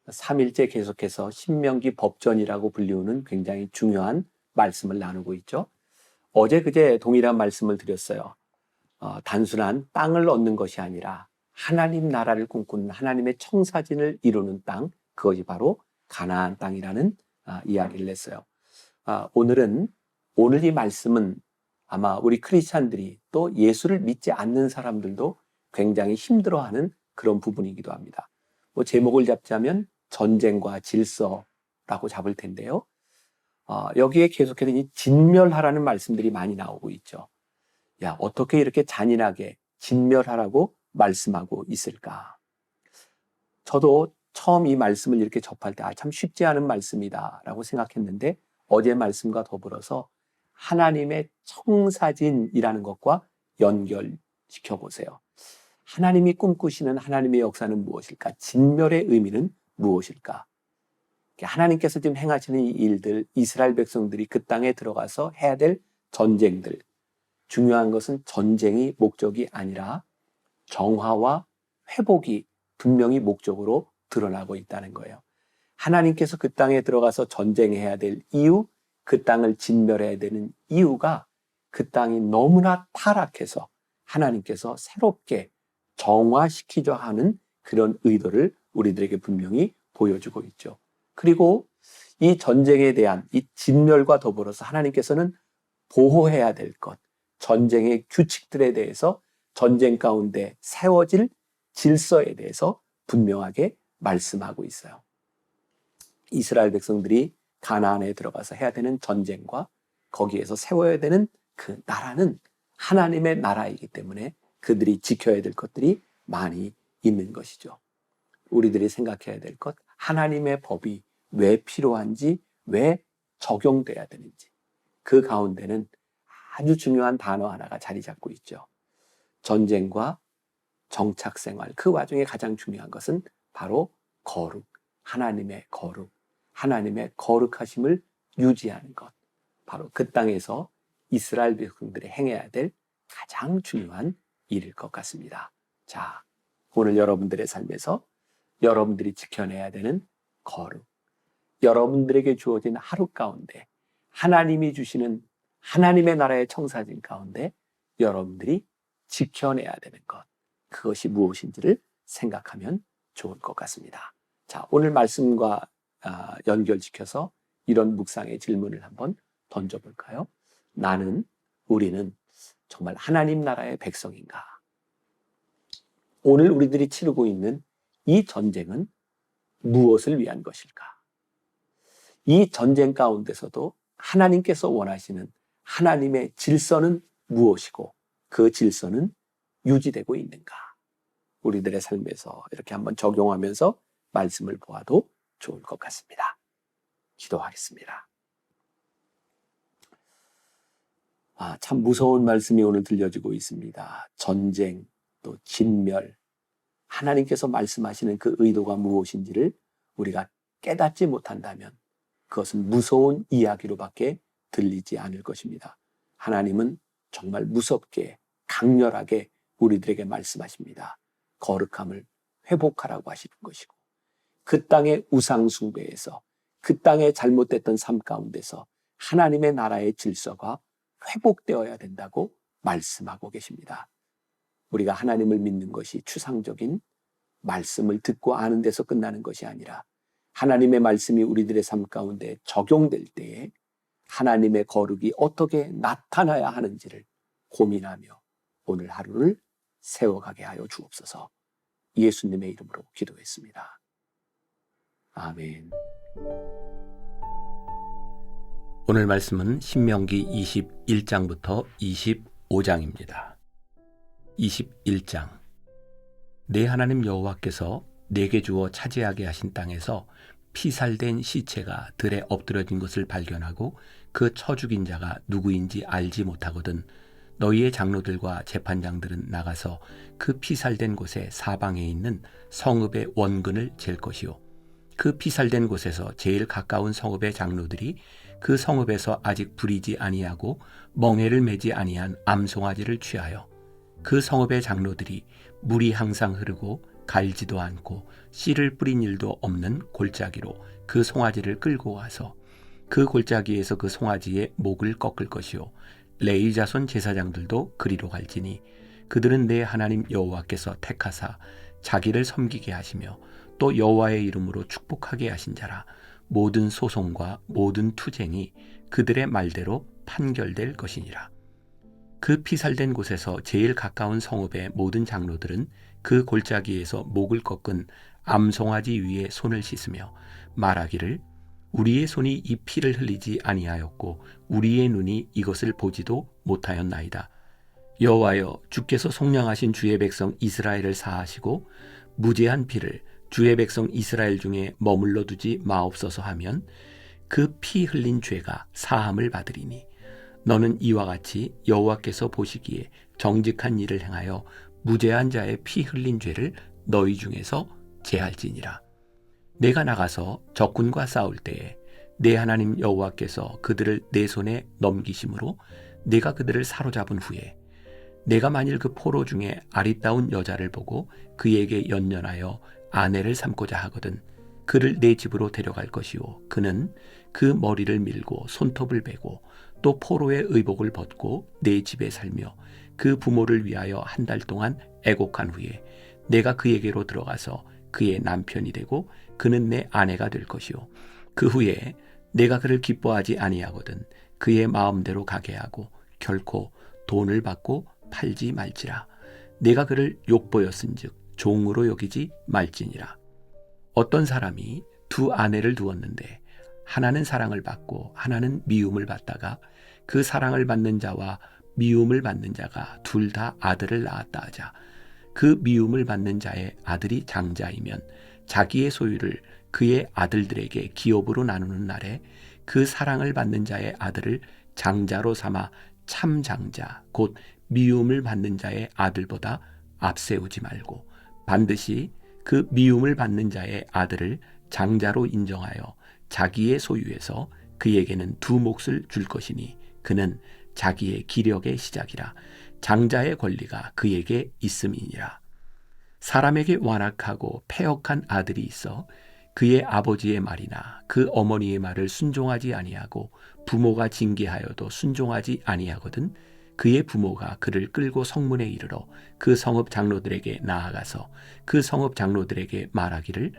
3일째 계속해서 신명기 법전이라고 불리우는 굉장히 중요한 말씀을 나누고 있죠. 어제 그제 동일한 말씀을 드렸어요. 단순한 땅을 얻는 것이 아니라 하나님 나라를 꿈꾸는 하나님의 청사진을 이루는 땅, 그것이 바로 가나안 땅이라는 이야기를 했어요. 오늘 이 말씀은 아마 우리 크리스찬들이 또 예수를 믿지 않는 사람들도 굉장히 힘들어하는 그런 부분이기도 합니다. 제목을 잡자면 전쟁과 질서라고 잡을 텐데요. 여기에 계속해서 이 진멸하라는 말씀들이 많이 나오고 있죠. 어떻게 이렇게 잔인하게 진멸하라고 말씀하고 있을까? 저도 처음 이 말씀을 이렇게 접할 때 참 쉽지 않은 말씀이다 라고 생각했는데 어제 말씀과 더불어서 하나님의 청사진이라는 것과 연결시켜 보세요. 하나님이 꿈꾸시는 하나님의 역사는 무엇일까? 진멸의 의미는 무엇일까? 하나님께서 지금 행하시는 이 일들, 이스라엘 백성들이 그 땅에 들어가서 해야 될 전쟁들, 중요한 것은 전쟁이 목적이 아니라 정화와 회복이 분명히 목적으로 드러나고 있다는 거예요. 하나님께서 그 땅에 들어가서 전쟁해야 될 이유, 그 땅을 진멸해야 되는 이유가 그 땅이 너무나 타락해서 하나님께서 새롭게 정화시키려 하는 그런 의도를 우리들에게 분명히 보여주고 있죠. 그리고 이 전쟁에 대한 이 진멸과 더불어서 하나님께서는 보호해야 될 것, 전쟁의 규칙들에 대해서 전쟁 가운데 세워질 질서에 대해서 분명하게 말씀하고 있어요. 이스라엘 백성들이 가나안에 들어가서 해야 되는 전쟁과 거기에서 세워야 되는 그 나라는 하나님의 나라이기 때문에 그들이 지켜야 될 것들이 많이 있는 것이죠. 우리들이 생각해야 될 것, 하나님의 법이 왜 필요한지, 왜 적용돼야 되는지, 그 가운데는 아주 중요한 단어 하나가 자리 잡고 있죠. 전쟁과 정착생활, 그 와중에 가장 중요한 것은 바로 거룩, 하나님의 거룩, 하나님의 거룩하심을 유지하는 것, 바로 그 땅에서 이스라엘 백성들이 행해야 될 가장 중요한 일일 것 같습니다. 자, 오늘 여러분들의 삶에서 여러분들이 지켜내야 되는 거룩, 여러분들에게 주어진 하루 가운데 하나님이 주시는 하나님의 나라의 청사진 가운데 여러분들이 지켜내야 되는 것, 그것이 무엇인지를 생각하면 좋을 것 같습니다. 자, 오늘 말씀과 연결시켜서 이런 묵상의 질문을 한번 던져볼까요? 우리는 정말 하나님 나라의 백성인가? 오늘 우리들이 치르고 있는 이 전쟁은 무엇을 위한 것일까? 이 전쟁 가운데서도 하나님께서 원하시는 하나님의 질서는 무엇이고 그 질서는 유지되고 있는가? 우리들의 삶에서 이렇게 한번 적용하면서 말씀을 보아도 좋을 것 같습니다. 기도하겠습니다. 참 무서운 말씀이 오늘 들려지고 있습니다. 전쟁, 또 진멸, 하나님께서 말씀하시는 그 의도가 무엇인지를 우리가 깨닫지 못한다면 그것은 무서운 이야기로밖에 들리지 않을 것입니다. 하나님은 정말 무섭게 강렬하게 우리들에게 말씀하십니다. 거룩함을 회복하라고 하시는 것이고 그 땅의 우상 숭배에서 그 땅의 잘못됐던 삶 가운데서 하나님의 나라의 질서가 회복되어야 된다고 말씀하고 계십니다. 우리가 하나님을 믿는 것이 추상적인 말씀을 듣고 아는 데서 끝나는 것이 아니라 하나님의 말씀이 우리들의 삶 가운데 적용될 때에 하나님의 거룩이 어떻게 나타나야 하는지를 고민하며 오늘 하루를 세워가게 하여 주옵소서. 예수님의 이름으로 기도했습니다. 아멘. 오늘 말씀은 신명기 21장부터 25장입니다. 21장. 내 하나님 여호와께서 내게 주어 차지하게 하신 땅에서 피살된 시체가 들에 엎드려진 것을 발견하고 그 쳐 죽인 자가 누구인지 알지 못하거든 너희의 장로들과 재판장들은 나가서 그 피살된 곳의 사방에 있는 성읍의 원근을 잴 것이요 그 피살된 곳에서 제일 가까운 성읍의 장로들이 그 성읍에서 아직 부리지 아니하고 멍에를 매지 아니한 암송아지를 취하여 그 성읍의 장로들이 물이 항상 흐르고 갈지도 않고 씨를 뿌린 일도 없는 골짜기로 그 송아지를 끌고 와서 그 골짜기에서 그 송아지의 목을 꺾을 것이요 레위 자손 제사장들도 그리로 갈지니 그들은 내 하나님 여호와께서 택하사 자기를 섬기게 하시며 또 여호와의 이름으로 축복하게 하신 자라. 모든 소송과 모든 투쟁이 그들의 말대로 판결될 것이니라. 그 피살된 곳에서 제일 가까운 성읍의 모든 장로들은 그 골짜기에서 목을 꺾은 암송아지 위에 손을 씻으며 말하기를 우리의 손이 이 피를 흘리지 아니하였고 우리의 눈이 이것을 보지도 못하였나이다. 여호와여, 주께서 속량하신 주의 백성 이스라엘을 사하시고 무죄한 피를 주의 백성 이스라엘 중에 머물러 두지 마옵소서 하면 그 피 흘린 죄가 사함을 받으리니 너는 이와 같이 여호와께서 보시기에 정직한 일을 행하여 무죄한 자의 피 흘린 죄를 너희 중에서 제할지니라. 내가 나가서 적군과 싸울 때에 내 하나님 여호와께서 그들을 내 손에 넘기심으로 내가 그들을 사로잡은 후에 내가 만일 그 포로 중에 아리따운 여자를 보고 그에게 연연하여 아내를 삼고자 하거든 그를 내 집으로 데려갈 것이요 그는 그 머리를 밀고 손톱을 베고 또 포로의 의복을 벗고 내 집에 살며 그 부모를 위하여 한 달 동안 애곡한 후에 내가 그에게로 들어가서 그의 남편이 되고 그는 내 아내가 될 것이요 그 후에 내가 그를 기뻐하지 아니하거든 그의 마음대로 가게 하고 결코 돈을 받고 팔지 말지라. 내가 그를 욕보였은즉 종으로 여기지 말지니라. 어떤 사람이 두 아내를 두었는데 하나는 사랑을 받고 하나는 미움을 받다가 그 사랑을 받는 자와 미움을 받는 자가 둘 다 아들을 낳았다 하자. 그 미움을 받는 자의 아들이 장자이면 자기의 소유를 그의 아들들에게 기업으로 나누는 날에 그 사랑을 받는 자의 아들을 장자로 삼아 참 장자 곧 미움을 받는 자의 아들보다 앞세우지 말고 반드시 그 미움을 받는 자의 아들을 장자로 인정하여 자기의 소유에서 그에게는 두 몫을 줄 것이니 그는 자기의 기력의 시작이라. 장자의 권리가 그에게 있음이니라. 사람에게 완악하고 패역한 아들이 있어 그의 아버지의 말이나 그 어머니의 말을 순종하지 아니하고 부모가 징계하여도 순종하지 아니하거든 그의 부모가 그를 끌고 성문에 이르러 그 성읍 장로들에게 나아가서 그 성읍 장로들에게 말하기를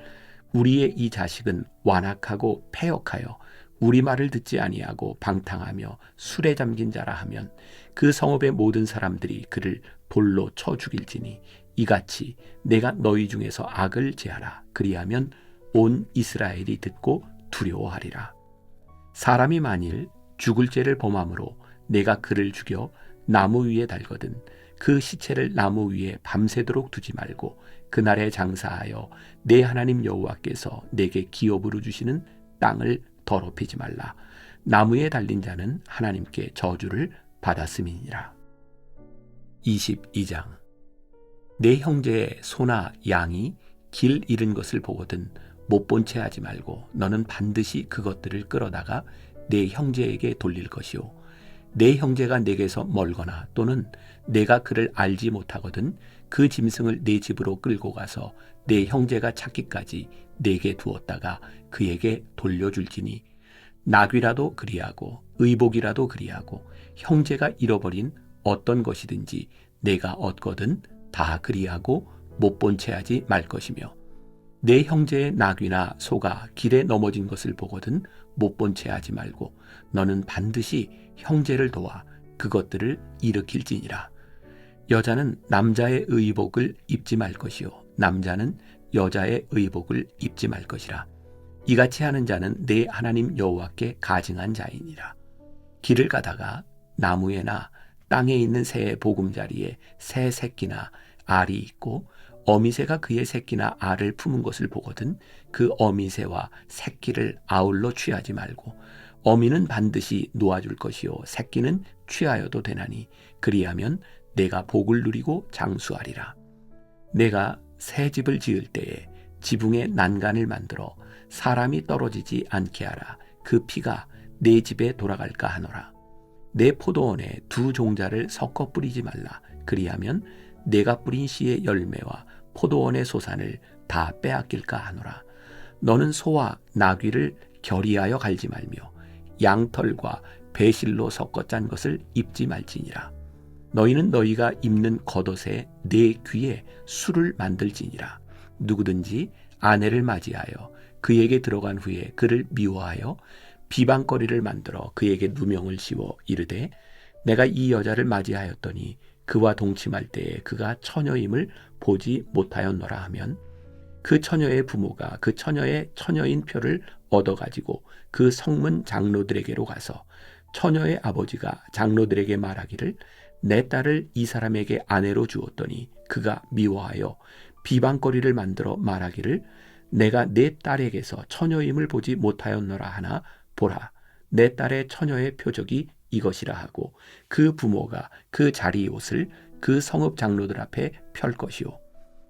우리의 이 자식은 완악하고 패역하여 우리 말을 듣지 아니하고 방탕하며 술에 잠긴 자라 하면 그 성읍의 모든 사람들이 그를 돌로 쳐 죽일지니 이같이 내가 너희 중에서 악을 제하라. 그리하면 온 이스라엘이 듣고 두려워하리라. 사람이 만일 죽을 죄를 범함으로 내가 그를 죽여 나무 위에 달거든 그 시체를 나무 위에 밤새도록 두지 말고 그날에 장사하여 내 하나님 여호와께서 내게 기업으로 주시는 땅을 더럽히지 말라. 나무에 달린 자는 하나님께 저주를 받았음이니라. 22장. 내 형제의 소나 양이 길 잃은 것을 보거든 못 본 채 하지 말고 너는 반드시 그것들을 끌어다가 내 형제에게 돌릴 것이요 내 형제가 내게서 멀거나 또는 내가 그를 알지 못하거든 그 짐승을 내 집으로 끌고 가서 내 형제가 찾기까지 내게 두었다가 그에게 돌려줄지니 나귀라도 그리하고 의복이라도 그리하고 형제가 잃어버린 어떤 것이든지 내가 얻거든 다 그리하고 못 본 채 하지 말 것이며 내 형제의 나귀나 소가 길에 넘어진 것을 보거든 못 본 채 하지 말고 너는 반드시 형제를 도와 그것들을 일으킬지니라. 여자는 남자의 의복을 입지 말 것이요 남자는 여자의 의복을 입지 말 것이라. 이같이 하는 자는 내 하나님 여호와께 가증한 자이니라. 길을 가다가 나무에나 땅에 있는 새의 보금자리에 새 새끼나 알이 있고 어미새가 그의 새끼나 알을 품은 것을 보거든 그 어미새와 새끼를 아울러 취하지 말고 어미는 반드시 놓아줄 것이요 새끼는 취하여도 되나니 그리하면 내가 복을 누리고 장수하리라. 내가 새 집을 지을 때에 지붕에 난간을 만들어 사람이 떨어지지 않게 하라. 그 피가 내 집에 돌아갈까 하노라. 내 포도원에 두 종자를 섞어 뿌리지 말라. 그리하면 내가 뿌린 씨의 열매와 포도원의 소산을 다 빼앗길까 하노라. 너는 소와 나귀를 결의하여 갈지 말며 양털과 배실로 섞어 짠 것을 입지 말지니라. 너희는 너희가 입는 겉옷에 내 귀에 술을 만들지니라. 누구든지 아내를 맞이하여 그에게 들어간 후에 그를 미워하여 비방거리를 만들어 그에게 누명을 씌워 이르되 내가 이 여자를 맞이하였더니 그와 동침할 때에 그가 처녀임을 보지 못하였노라 하면 그 처녀의 부모가 그 처녀의 처녀인 표를 얻어가지고 그 성문 장로들에게로 가서 처녀의 아버지가 장로들에게 말하기를 내 딸을 이 사람에게 아내로 주었더니 그가 미워하여 비방거리를 만들어 말하기를 내가 내 딸에게서 처녀임을 보지 못하였노라 하나 보라 내 딸의 처녀의 표적이 이것이라 하고 그 부모가 그 자리 옷을 그 성읍 장로들 앞에 펼 것이요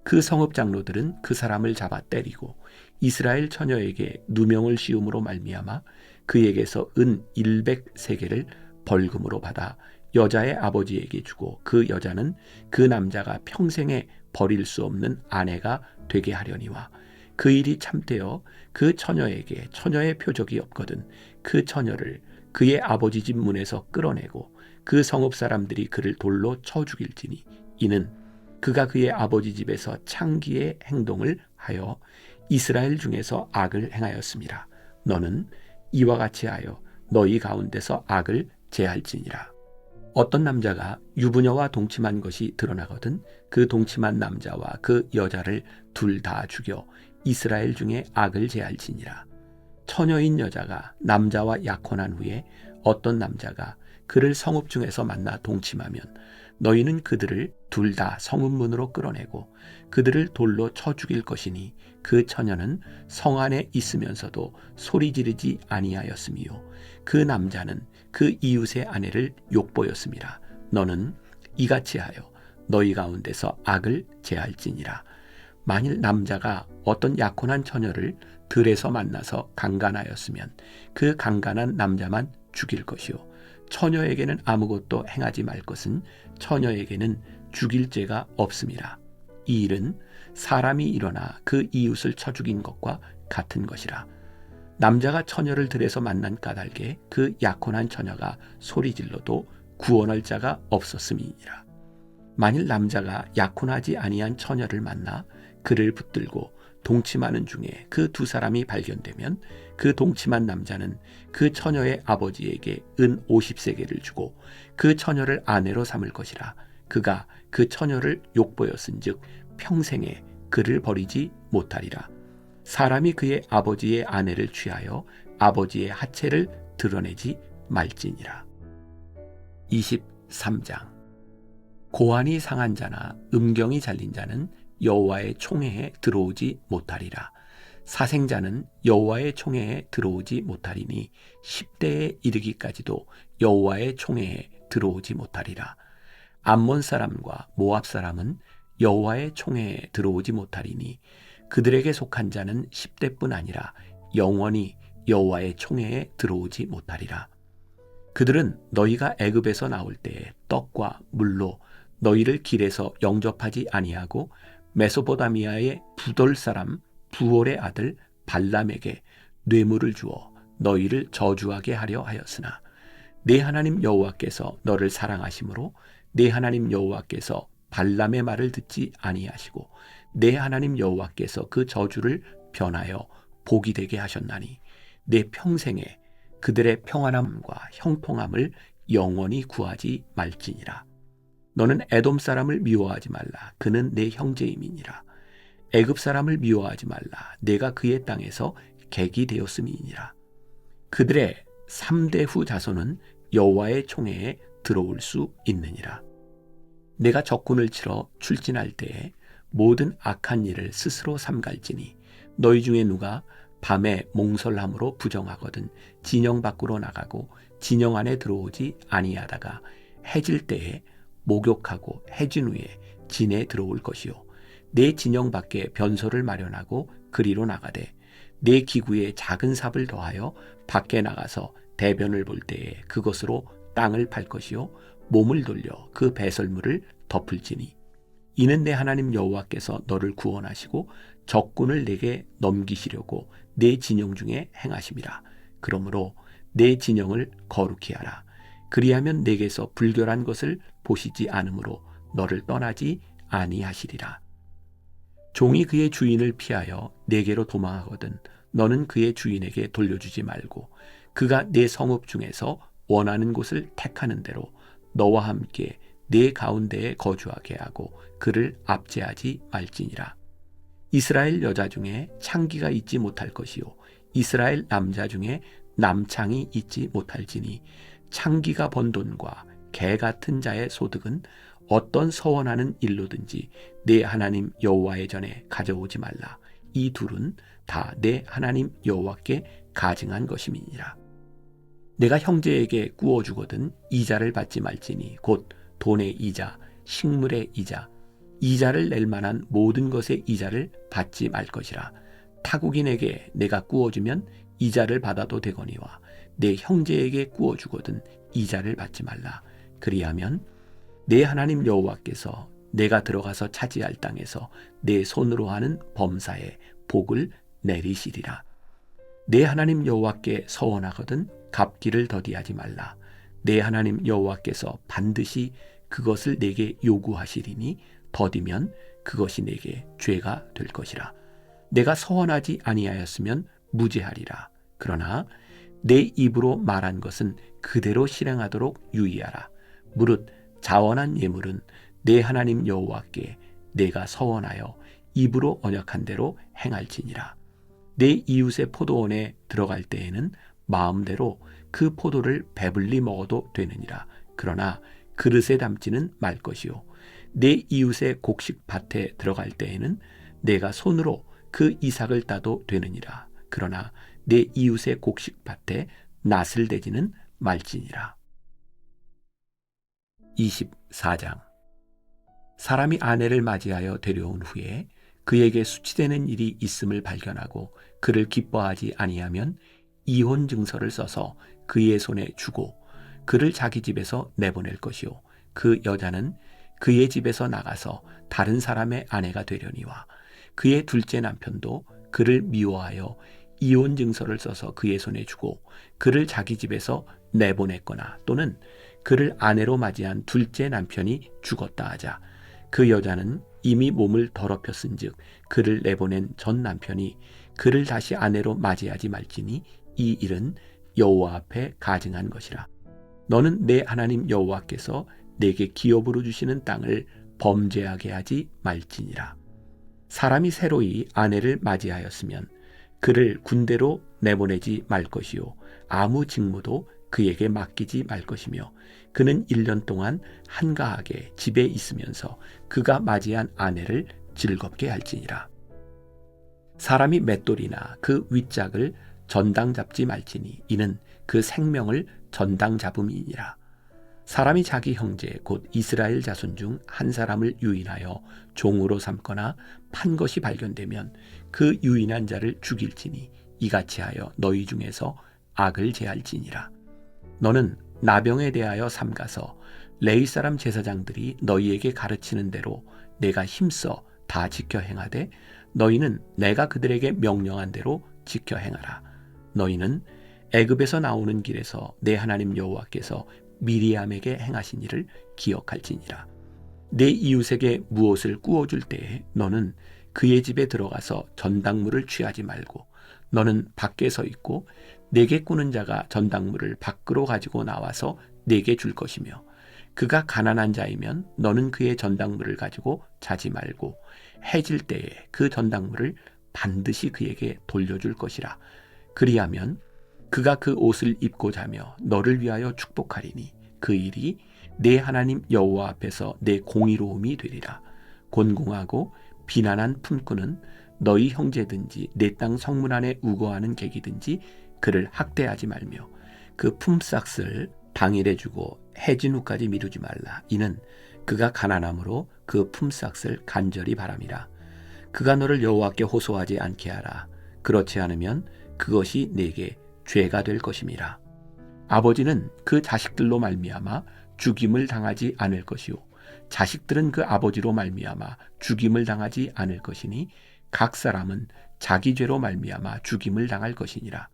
그 성읍 장로들은 그 사람을 잡아 때리고 이스라엘 처녀에게 누명을 씌움으로 말미암아 그에게서 은 100세겔을 벌금으로 받아 여자의 아버지에게 주고 그 여자는 그 남자가 평생에 버릴 수 없는 아내가 되게 하려니와 그 일이 참되어 그 처녀에게 처녀의 표적이 없거든 그 처녀를 그의 아버지 집 문에서 끌어내고 그 성읍 사람들이 그를 돌로 쳐 죽일지니 이는 그가 그의 아버지 집에서 창기의 행동을 하여 이스라엘 중에서 악을 행하였습니다. 너는 이와 같이 하여 너희 가운데서 악을 제할지니라. 어떤 남자가 유부녀와 동침한 것이 드러나거든 그 동침한 남자와 그 여자를 둘 다 죽여 이스라엘 중에 악을 제할지니라. 처녀인 여자가 남자와 약혼한 후에 어떤 남자가 그를 성읍 중에서 만나 동침하면 너희는 그들을 둘 다 성읍문으로 끌어내고 그들을 돌로 쳐 죽일 것이니 그 처녀는 성 안에 있으면서도 소리 지르지 아니하였으며 그 남자는 그 이웃의 아내를 욕보였습니다. 너는 이같이 하여 너희 가운데서 악을 제할지니라. 만일 남자가 어떤 약혼한 처녀를 들에서 만나서 강간하였으면 그 강간한 남자만 죽일 것이요 처녀에게는 아무것도 행하지 말 것은 처녀에게는 죽일 죄가 없음이라. 이 일은 사람이 일어나 그 이웃을 쳐 죽인 것과 같은 것이라. 남자가 처녀를 들에서 만난 까닭에 그 약혼한 처녀가 소리질러도 구원할 자가 없었음이니라. 만일 남자가 약혼하지 아니한 처녀를 만나 그를 붙들고 동침하는 중에 그 두 사람이 발견되면 그 동침한 남자는 그 처녀의 아버지에게 은 50세겔을 주고 그 처녀를 아내로 삼을 것이라. 그가 그 처녀를 욕보였은즉 평생에 그를 버리지 못하리라. 사람이 그의 아버지의 아내를 취하여 아버지의 하체를 드러내지 말지니라. 23장. 고환이 상한 자나 음경이 잘린 자는 여호와의 총회에 들어오지 못하리라. 사생자는 여호와의 총회에 들어오지 못하리니 10대에 이르기까지도 여호와의 총회에 들어오지 못하리라. 암몬 사람과 모압 사람은 여호와의 총회에 들어오지 못하리니 그들에게 속한 자는 10대뿐 아니라 영원히 여호와의 총회에 들어오지 못하리라. 그들은 너희가 애굽에서 나올 때에 떡과 물로 너희를 길에서 영접하지 아니하고 메소포다미아의 부돌 사람 부올의 아들 발람에게 뇌물을 주어 너희를 저주하게 하려 하였으나 내 하나님 여호와께서 너를 사랑하심으로 내 하나님 여호와께서 발람의 말을 듣지 아니하시고 내 하나님 여호와께서 그 저주를 변하여 복이 되게 하셨나니 내 평생에 그들의 평안함과 형통함을 영원히 구하지 말지니라. 너는 에돔 사람을 미워하지 말라. 그는 내 형제임이니라. 애굽 사람을 미워하지 말라. 내가 그의 땅에서 객이 되었음이니라. 그들의 3대 후 자손은 여호와의 총회에 들어올 수 있느니라. 내가 적군을 치러 출진할 때에 모든 악한 일을 스스로 삼갈지니 너희 중에 누가 밤에 몽설함으로 부정하거든 진영 밖으로 나가고 진영 안에 들어오지 아니하다가 해질 때에 목욕하고 해진 후에 진에 들어올 것이요 내 진영 밖에 변소를 마련하고 그리로 나가되 내 기구에 작은 삽을 더하여 밖에 나가서 대변을 볼 때에 그것으로 땅을 팔 것이요 몸을 돌려 그 배설물을 덮을지니 이는 내 하나님 여호와께서 너를 구원하시고 적군을 내게 넘기시려고 내 진영 중에 행하심이라. 그러므로 내 진영을 거룩히 하라. 그리하면 내게서 불결한 것을 보시지 않으므로 너를 떠나지 아니하시리라. 종이 그의 주인을 피하여 내게로 도망하거든 너는 그의 주인에게 돌려주지 말고 그가 내 성읍 중에서 원하는 곳을 택하는 대로 너와 함께 내 가운데에 거주하게 하고 그를 압제하지 말지니라. 이스라엘 여자 중에 창기가 있지 못할 것이요 이스라엘 남자 중에 남창이 있지 못할지니 창기가 번 돈과 개 같은 자의 소득은 어떤 서원하는 일로든지 내 하나님 여호와의 전에 가져오지 말라. 이 둘은 다 내 하나님 여호와께 가증한 것임이니라. 내가 형제에게 구워주거든 이자를 받지 말지니 곧 돈의 이자, 식물의 이자, 이자를 낼 만한 모든 것의 이자를 받지 말 것이라. 타국인에게 내가 구워주면 이자를 받아도 되거니와 내 형제에게 구워주거든 이자를 받지 말라. 그리하면 내 하나님 여호와께서 내가 들어가서 차지할 땅에서 내 손으로 하는 범사에 복을 내리시리라. 내 하나님 여호와께 서원하거든 갚기를 더디하지 말라. 내 하나님 여호와께서 반드시 그것을 내게 요구하시리니 더디면 그것이 내게 죄가 될 것이라. 내가 서원하지 아니하였으면 무죄하리라. 그러나 내 입으로 말한 것은 그대로 실행하도록 유의하라. 무릇 자원한 예물은 내 하나님 여호와께 내가 서원하여 입으로 언약한 대로 행할지니라. 내 이웃의 포도원에 들어갈 때에는 마음대로 그 포도를 배불리 먹어도 되느니라. 그러나 그릇에 담지는 말 것이요 내 이웃의 곡식 밭에 들어갈 때에는 내가 손으로 그 이삭을 따도 되느니라. 그러나 내 이웃의 곡식 밭에 낫을 대지는 말지니라. 24장. 사람이 아내를 맞이하여 데려온 후에 그에게 수치되는 일이 있음을 발견하고 그를 기뻐하지 아니하면 이혼 증서를 써서 그의 손에 주고 그를 자기 집에서 내보낼 것이요 그 여자는 그의 집에서 나가서 다른 사람의 아내가 되려니와 그의 둘째 남편도 그를 미워하여 이혼 증서를 써서 그의 손에 주고 그를 자기 집에서 내보냈거나 또는 그를 아내로 맞이한 둘째 남편이 죽었다 하자 그 여자는 이미 몸을 더럽혔은즉 그를 내보낸 전 남편이 그를 다시 아내로 맞이하지 말지니 이 일은 여호와 앞에 가증한 것이라. 너는 내 하나님 여호와께서 내게 기업으로 주시는 땅을 범죄하게 하지 말지니라. 사람이 새로이 아내를 맞이하였으면 그를 군대로 내보내지 말 것이요 아무 직무도 그에게 맡기지 말 것이며 그는 1년 동안 한가하게 집에 있으면서 그가 맞이한 아내를 즐겁게 할지니라. 사람이 맷돌이나 그 윗짝을 전당 잡지 말지니 이는 그 생명을 전당 잡음이니라. 사람이 자기 형제 곧 이스라엘 자손 중 한 사람을 유인하여 종으로 삼거나 판 것이 발견되면 그 유인한 자를 죽일지니 이같이 하여 너희 중에서 악을 제할지니라. 너는 나병에 대하여 삼가서 레위 사람 제사장들이 너희에게 가르치는 대로 내가 힘써 다 지켜 행하되 너희는 내가 그들에게 명령한 대로 지켜 행하라. 너희는 애굽에서 나오는 길에서 내 하나님 여호와께서 미리암에게 행하신 일을 기억할지니라. 내 이웃에게 무엇을 구워줄 때에 너는 그의 집에 들어가서 전당물을 취하지 말고 너는 밖에 서 있고 내게 꾸는 자가 전당물을 밖으로 가지고 나와서 내게 줄 것이며 그가 가난한 자이면 너는 그의 전당물을 가지고 자지 말고 해질 때에 그 전당물을 반드시 그에게 돌려줄 것이라. 그리하면 그가 그 옷을 입고 자며 너를 위하여 축복하리니 그 일이 내 하나님 여호와 앞에서 내 공의로움이 되리라. 곤궁하고 비난한 품꾼은 너희 형제든지 내 땅 성문 안에 우거하는 객이든지 그를 학대하지 말며 그 품삯을 당일에 주고 해진 후까지 미루지 말라. 이는 그가 가난함으로 그 품삯을 간절히 바람이라. 그가 너를 여호와께 호소하지 않게 하라. 그렇지 않으면 그것이 내게 죄가 될 것임이라. 아버지는 그 자식들로 말미암아 죽임을 당하지 않을 것이요 자식들은 그 아버지로 말미암아 죽임을 당하지 않을 것이니 각 사람은 자기 죄로 말미암아 죽임을 당할 것이니라.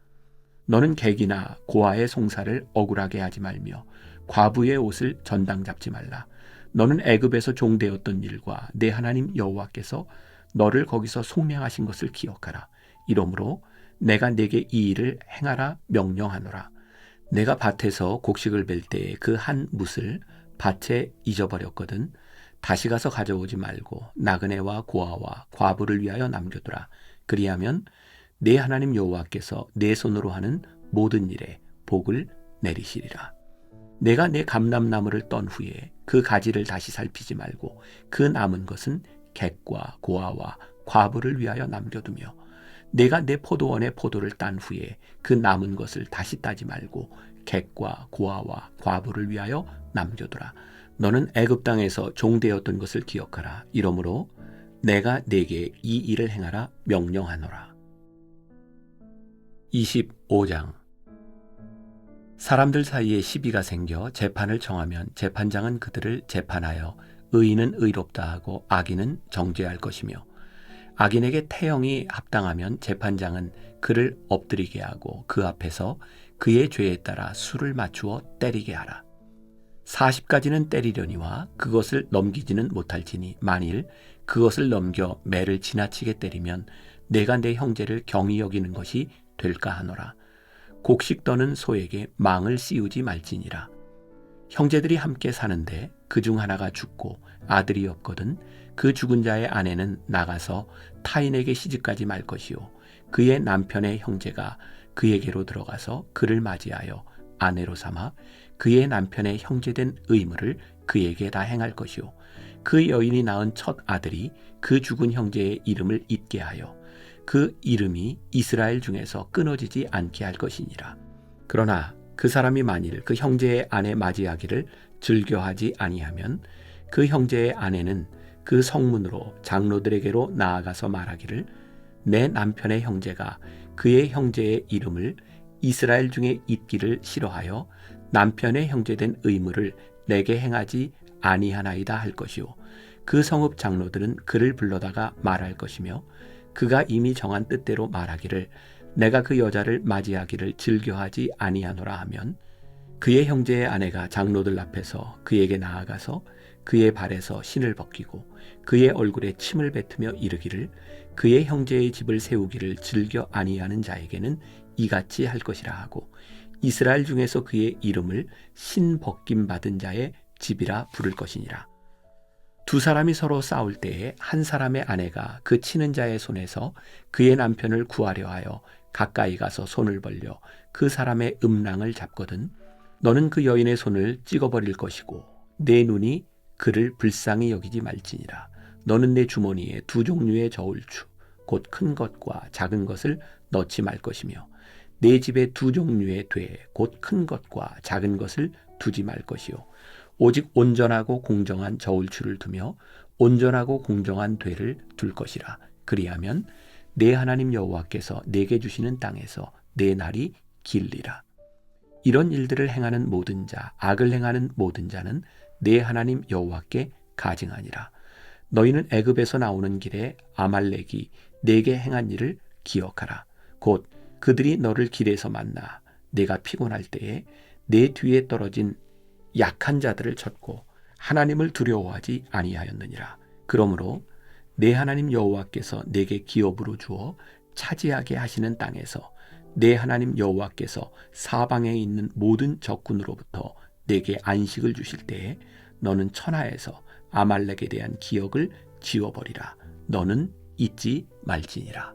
너는 객이나 고아의 송사를 억울하게 하지 말며 과부의 옷을 전당 잡지 말라. 너는 애굽에서 종되었던 일과 내 하나님 여호와께서 너를 거기서 속량하신 것을 기억하라. 이러므로 내가 네게 이 일을 행하라 명령하노라. 내가 밭에서 곡식을 벨 때에 그 한 뭇을 밭에 잊어버렸거든. 다시 가서 가져오지 말고 나그네와 고아와 과부를 위하여 남겨두라. 그리하면 내 하나님 여호와께서 내 손으로 하는 모든 일에 복을 내리시리라. 내가 내 감람나무를 떤 후에 그 가지를 다시 살피지 말고 그 남은 것은 객과 고아와 과부를 위하여 남겨두며 내가 내 포도원의 포도를 딴 후에 그 남은 것을 다시 따지 말고 객과 고아와 과부를 위하여 남겨두라. 너는 애굽 땅에서 종되었던 것을 기억하라. 이러므로 내가 네게 이 일을 행하라 명령하노라. 25장. 사람들 사이에 시비가 생겨 재판을 청하면 재판장은 그들을 재판하여 의인은 의롭다 하고 악인은 정죄할 것이며 악인에게 태형이 합당하면 재판장은 그를 엎드리게 하고 그 앞에서 그의 죄에 따라 수를 맞추어 때리게 하라. 40가지는 때리려니와 그것을 넘기지는 못할지니 만일 그것을 넘겨 매를 지나치게 때리면 내가 내 형제를 경히 여기는 것이 될까 하노라. 곡식 떠는 소에게 망을 씌우지 말지니라. 형제들이 함께 사는데 그중 하나가 죽고 아들이 없거든 그 죽은 자의 아내는 나가서 타인에게 시집가지 말 것이요 그의 남편의 형제가 그에게로 들어가서 그를 맞이하여 아내로 삼아 그의 남편의 형제된 의무를 그에게 다 행할 것이요 그 여인이 낳은 첫 아들이 그 죽은 형제의 이름을 잊게 하여 그 이름이 이스라엘 중에서 끊어지지 않게 할 것이니라. 그러나 그 사람이 만일 그 형제의 아내 맞이하기를 즐겨하지 아니하면 그 형제의 아내는 그 성문으로 장로들에게로 나아가서 말하기를 내 남편의 형제가 그의 형제의 이름을 이스라엘 중에 잊기를 싫어하여 남편의 형제된 의무를 내게 행하지 아니하나이다 할 것이요 그 성읍 장로들은 그를 불러다가 말할 것이며 그가 이미 정한 뜻대로 말하기를 내가 그 여자를 맞이하기를 즐겨하지 아니하노라 하면 그의 형제의 아내가 장로들 앞에서 그에게 나아가서 그의 발에서 신을 벗기고 그의 얼굴에 침을 뱉으며 이르기를 그의 형제의 집을 세우기를 즐겨 아니하는 자에게는 이같이 할 것이라 하고 이스라엘 중에서 그의 이름을 신 벗김 받은 자의 집이라 부를 것이니라. 두 사람이 서로 싸울 때에 한 사람의 아내가 그 치는 자의 손에서 그의 남편을 구하려 하여 가까이 가서 손을 벌려 그 사람의 음랑을 잡거든 너는 그 여인의 손을 찍어버릴 것이고 내 눈이 그를 불쌍히 여기지 말지니라. 너는 내 주머니에 두 종류의 저울추 곧 큰 것과 작은 것을 넣지 말 것이며 내 집에 두 종류의 돼 곧 큰 것과 작은 것을 두지 말 것이요 오직 온전하고 공정한 저울추를 두며 온전하고 공정한 되를 둘 것이라. 그리하면 내 하나님 여호와께서 내게 주시는 땅에서 내 날이 길리라. 이런 일들을 행하는 모든 자, 악을 행하는 모든 자는 내 하나님 여호와께 가증하니라. 너희는 애굽에서 나오는 길에 아말렉이 내게 행한 일을 기억하라. 곧 그들이 너를 길에서 만나 내가 피곤할 때에 내 뒤에 떨어진 약한 자들을 쳤고 하나님을 두려워하지 아니하였느니라. 그러므로 내 하나님 여호와께서 내게 기업으로 주어 차지하게 하시는 땅에서 내 하나님 여호와께서 사방에 있는 모든 적군으로부터 내게 안식을 주실 때에 너는 천하에서 아말렉에 대한 기억을 지워버리라. 너는 잊지 말지니라.